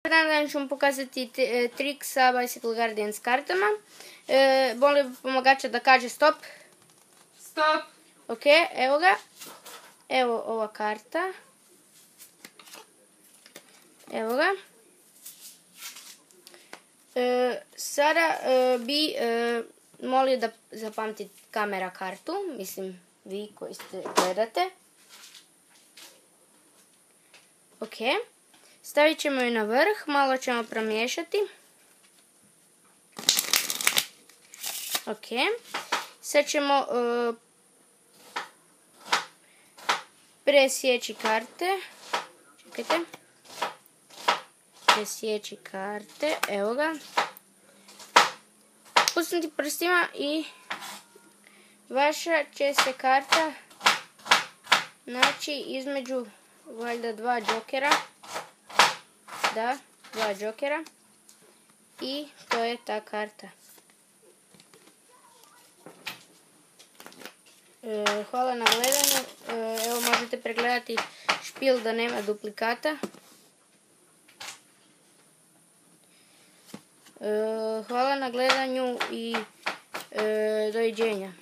Danas ću vam pokazati trik sa Bicycle Guardians kartama. Molim pomagača da kaže stop. Stop. Ok, evo ga. Evo ova karta. Evo ga. Sada bi molio da zapamtite kamera kartu. Mislim, vi koji ste gledate. Ok. Stavit ćemo ju na vrh, malo ćemo promiješati. Ok. Sad ćemo presjeći karte. Čekajte. Presjeći karte, evo ga. Pusnuti prstima i vaša će se karta naći između valjda dva džokera. Da, dva džokera. I to je ta karta. Hvala na gledanju. Evo možete pregledati špil da nema duplikata. Hvala na gledanju i doviđenja.